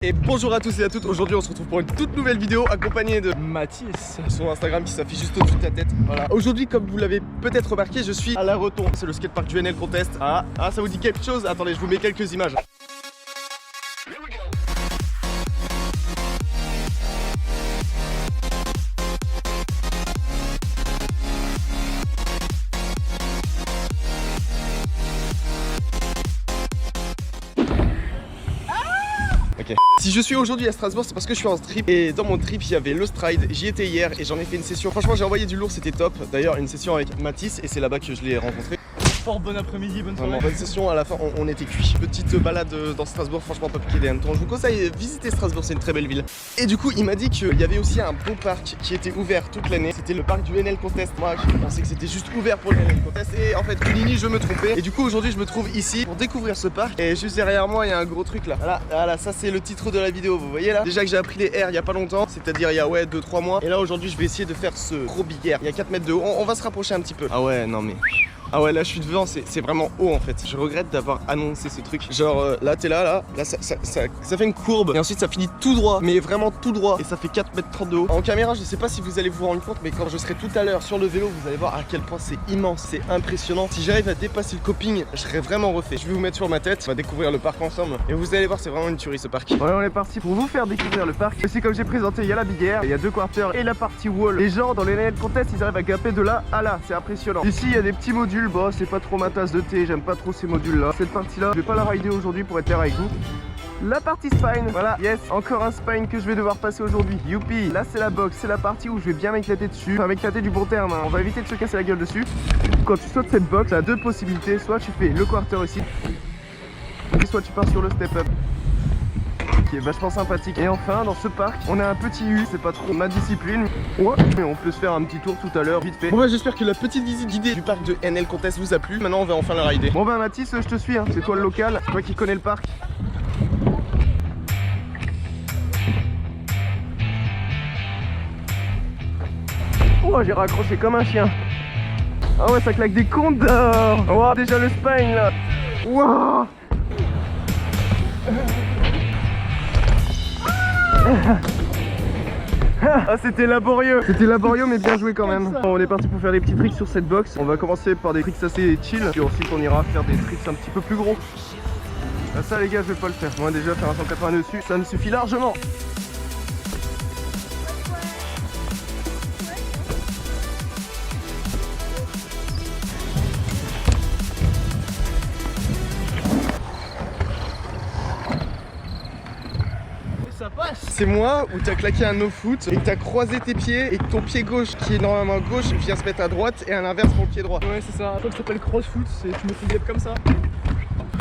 Et bonjour à tous et à toutes, aujourd'hui on se retrouve pour une toute nouvelle vidéo accompagnée de Mathis, son Instagram qui s'affiche juste au-dessus de ta tête. Voilà. Aujourd'hui, comme vous l'avez peut-être remarqué, je suis à La Rotonde. C'est le skatepark du NL Contest. Ah, ça vous dit quelque chose? Attendez, je vous mets quelques images. Ok. Si je suis aujourd'hui à Strasbourg, c'est parce que je suis en trip. Et dans mon trip, il y avait le Stride. J'y étais hier et j'en ai fait une session. Franchement, j'ai envoyé du lourd, c'était top. D'ailleurs, une session avec Mathis et c'est là-bas que je l'ai rencontré. fort bon après-midi, bonne soirée. Vraiment, bonne session, à la fin on était cuits. Petite balade dans Strasbourg, franchement pas piqué des hannetons. Je vous conseille de visiter Strasbourg, c'est une très belle ville. Et du coup il m'a dit qu'il y avait aussi un bon parc qui était ouvert toute l'année. C'était le parc du NL Contest. Moi je pensais que c'était juste ouvert pour le NL Contest. Et en fait Nini, je me trompais. Et du coup aujourd'hui je me trouve ici pour découvrir ce parc. Et juste derrière moi il y a un gros truc là. Voilà, ça c'est le titre de la vidéo, vous voyez là. Déjà que j'ai appris les airs il y a pas longtemps, c'est-à-dire il y a 2-3 mois. Et là aujourd'hui je vais essayer de faire ce gros big air. Il y a 4 mètres de haut, on va se rapprocher un petit peu. Ah ouais non mais... Ah ouais là je suis devant, c'est vraiment haut en fait. Je regrette d'avoir annoncé ce truc. Genre là t'es là ça fait une courbe. Et ensuite ça finit tout droit, mais vraiment tout droit. Et ça fait 4,30 m de haut. En caméra je sais pas si vous allez vous rendre compte, mais quand je serai tout à l'heure sur le vélo, vous allez voir à quel point c'est immense, c'est impressionnant. Si j'arrive à dépasser le coping, je serai vraiment refait. Je vais vous mettre sur ma tête, on va découvrir le parc ensemble. Et vous allez voir, c'est vraiment une tuerie ce parc. Ouais, on est parti pour vous faire découvrir le parc. Et c'est comme j'ai présenté, il y a la big air, il y a 2 quarters et la partie wall. Les gens dans les NL Contest, ils arrivent à grimper de là à là, c'est impressionnant. Ici il y a des petits modules, bon c'est pas trop ma tasse de thé, j'aime pas trop ces modules là. Cette partie là, je vais pas la rider aujourd'hui pour être clair avec vous. La partie spine, voilà, yes, encore un spine que je vais devoir passer aujourd'hui, youpi. Là c'est la box, c'est la partie où je vais bien m'éclater dessus, enfin m'éclater du bon terme, hein. On va éviter de se casser la gueule dessus. Quand tu sautes cette box, tu as 2 possibilités, soit tu fais le quarter ici, soit tu pars sur le step up, qui est vachement sympathique. Et enfin dans ce parc on a un petit U, c'est pas trop ma discipline, ouais, mais on peut se faire un petit tour tout à l'heure vite fait. Bon bah j'espère que la petite visite guidée du parc de NL Contest vous a plu. Maintenant on va enfin le rider. Bon bah Mathis, je te suis hein. C'est toi le local, c'est toi qui connais le parc. Oh j'ai raccroché comme un chien. Ah ouais ça claque des comptes d'or. Oh déjà le spine là. Wow. Ah c'était laborieux mais bien joué quand même. Bon, on est parti pour faire des petits tricks sur cette box. On va commencer par des tricks assez chill, puis ensuite on ira faire des tricks un petit peu plus gros. Ah, ça les gars je vais pas le faire. Moi déjà faire un 180 dessus, ça me suffit largement. C'est moi où t'as claqué un no-foot et que t'as croisé tes pieds et que ton pied gauche qui est normalement gauche vient se mettre à droite et à l'inverse pour le pied droit. Ouais c'est ça, je crois que ça s'appelle crossfoot, c'est tu me fais des comme ça.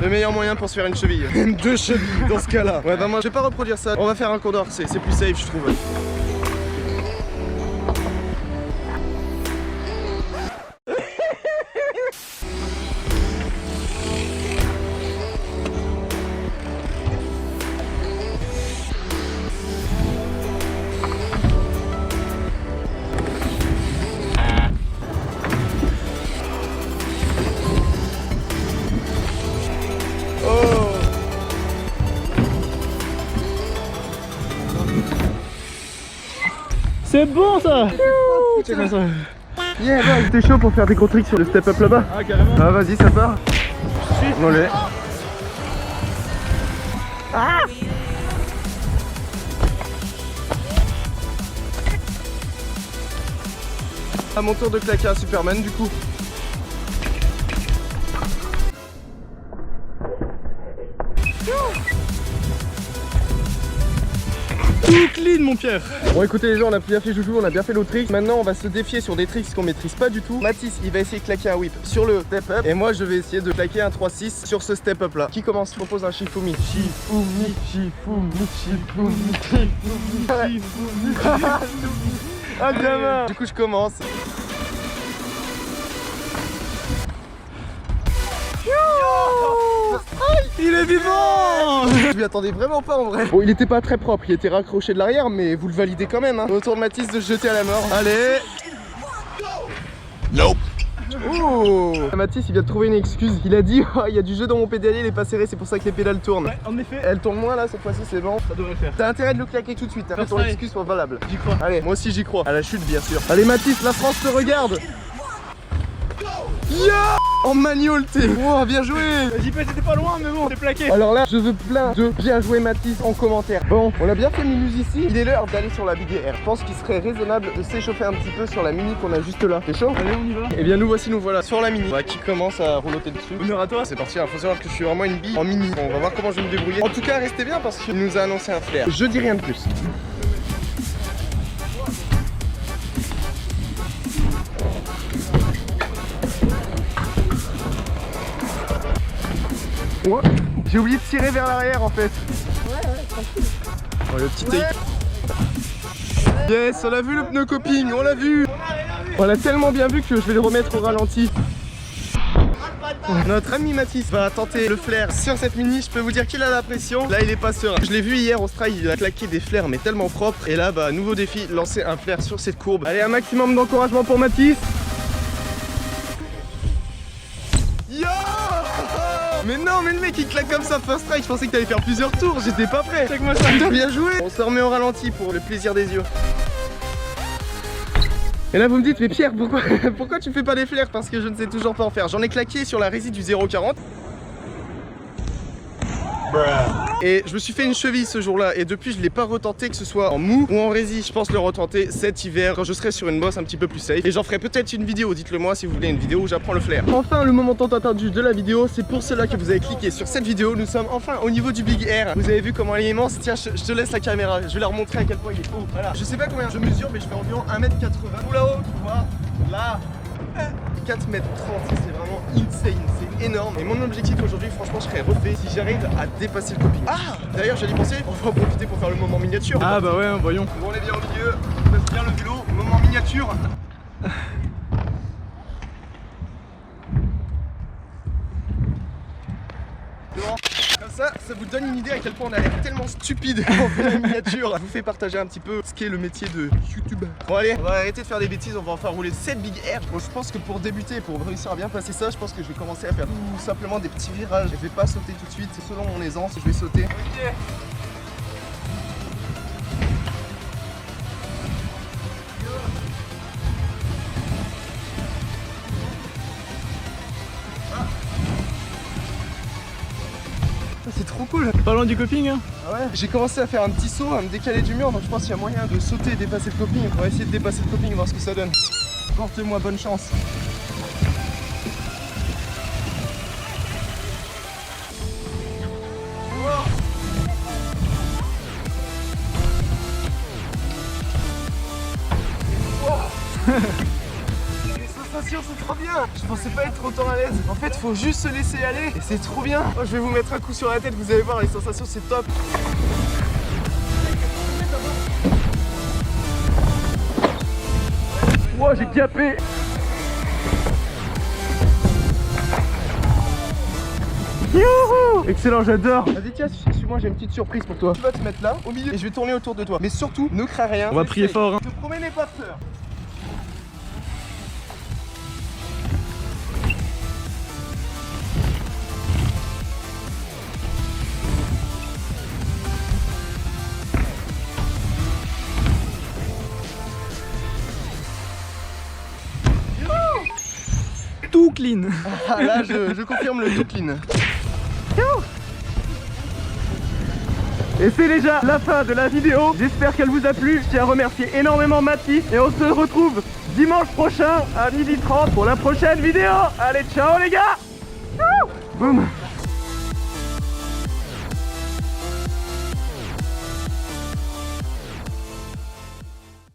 Le meilleur moyen pour se faire une cheville. Même 2 chevilles dans ce cas là. Ouais bah moi je vais pas reproduire ça, on va faire un condor, c'est plus safe je trouve. C'est bon ça. C'est comme ça. Yeah bah, t'es chaud pour faire des gros tricks sur le step up là-bas? Ah carrément. Ah vas-y ça part. On l'est. Ah à mon tour de claquer un Superman du coup. Tout clean mon Pierre. Bon écoutez les gens, on a bien fait joujou, on a bien fait nos tricks. Maintenant on va se défier sur des tricks qu'on maîtrise pas du tout. Mathis il va essayer de claquer un whip sur le step up et moi je vais essayer de claquer un 3-6 sur ce step up là. Qui commence? Je propose un Shifumi. Shifumi, Shifumi, Shifumi, Shifumi, Shifumi. Ah gamin. Du coup je commence. Il est vivant. Je m'y attendais vraiment pas en vrai. Bon il était pas très propre, il était raccroché de l'arrière mais vous le validez quand même hein. Autour de Mathis de se jeter à la mort. Allez. Nope. Oh Mathis il vient de trouver une excuse. Il a dit oh, il y a du jeu dans mon pédalier, il est pas serré, c'est pour ça que les pédales tournent. Ouais, en effet, Elle tourne moins là cette fois-ci, c'est bon. ça devrait le faire. T'as intérêt de le claquer tout de suite, après Ça ton serait. excuse soit valable. J'y crois. Allez, moi aussi j'y crois. À la chute bien sûr. Allez Mathis, la France te regarde. Yeah en manual t'es. Oh bien joué. JP, t'étais pas loin, mais bon, t'es plaqué. Alors là, je veux plein de bien joué Mathis en commentaire. Bon, on a bien fait Minus ici. Il est l'heure d'aller sur la Big Air. Je pense qu'il serait raisonnable de s'échauffer un petit peu sur la Mini qu'on a juste là. T'es chaud? Allez, on y va. Et bien nous voilà sur la Mini. Bah, qui commence à rouloter dessus. Honneur à toi. C'est parti, il faut savoir que je suis vraiment une bille en Mini. Bon, on va voir comment je vais me débrouiller. En tout cas, restez bien parce qu'il nous a annoncé un flair. Je dis rien de plus. Ouais. J'ai oublié de tirer vers l'arrière en fait. Oh, le petit take. Yes, on l'a vu le pneu coping, on l'a vu. On l'a tellement bien vu que je vais le remettre au ralenti. Notre ami Mathis va tenter le flair sur cette Mini. Je peux vous dire qu'il a la pression. Là il est pas serein. Je l'ai vu hier au Stride, il a claqué des flairs mais tellement propres. Et là bah nouveau défi, lancer un flair sur cette courbe. Allez, un maximum d'encouragement pour Mathis. Mais non, mais le mec il claque comme ça first strike, je pensais que t'allais faire plusieurs tours, j'étais pas prêt. Check-moi ça. Putain, bien joué. On se remet au ralenti pour le plaisir des yeux. Et là vous me dites, mais Pierre, pourquoi tu fais pas des flairs? Parce que je ne sais toujours pas en faire. J'en ai claqué sur la résie du 0,40. Et je me suis fait une cheville ce jour-là et depuis je l'ai pas retenté, que ce soit en mou ou en rési. Je pense le retenter cet hiver quand je serai sur une bosse un petit peu plus safe. Et j'en ferai peut-être une vidéo, dites-le moi si vous voulez une vidéo où j'apprends le flair. Enfin le moment tant attendu de la vidéo, c'est pour cela que vous avez cliqué sur cette vidéo. Nous sommes enfin au niveau du Big Air. Vous avez vu comment il est immense. Tiens, je te laisse la caméra, je vais leur montrer à quel point il est haut. Voilà. Je sais pas combien je mesure mais je fais environ 1m80. Tout là-haut, tu vois, là 4m30, c'est vraiment insane, c'est énorme. Et mon objectif aujourd'hui, franchement, je serais refait si j'arrive à dépasser le coping. Ah, d'ailleurs, j'allais y penser, on va en profiter pour faire le moment miniature. Ah bah ouais, voyons. Bon, on est bien au milieu, on passe bien le vélo, moment miniature. Ça vous donne une idée à quel point on a l'air tellement stupide quand on fait la miniature. Je vous fais partager un petit peu ce qu'est le métier de YouTuber. Bon allez, on va arrêter de faire des bêtises, on va enfin rouler cette Big Air. Bon, je pense que pour débuter, pour réussir à bien passer ça, je pense que je vais commencer à faire tout simplement des petits virages. Je vais pas sauter tout de suite, selon mon aisance, je vais sauter. Ok. C'est trop cool. Pas loin du coping, hein. Ah ouais. J'ai commencé à faire un petit saut, à me décaler du mur, donc je pense qu'il y a moyen de sauter et dépasser le coping. On va essayer de dépasser le coping, voir ce que ça donne. Portez-moi bonne chance. C'est trop bien. Je pensais pas être autant à l'aise. En fait faut juste se laisser aller et c'est trop bien. Oh, je vais vous mettre un coup sur la tête, vous allez voir les sensations, c'est top. Wow, j'ai capé. Youhou! Excellent, j'adore. Vas-y tiens, suis-moi, j'ai une petite surprise pour toi. Tu vas te mettre là, au milieu, et je vais tourner autour de toi. Mais surtout, ne crains rien. On va prier fort, hein. Je te promets, n'aie pas peur. Tout clean. Ah là, je confirme le tout clean. Et c'est déjà la fin de la vidéo. J'espère qu'elle vous a plu. Je tiens à remercier énormément Mathis. Et on se retrouve dimanche prochain à 12h30 pour la prochaine vidéo. Allez, ciao les gars. Boum.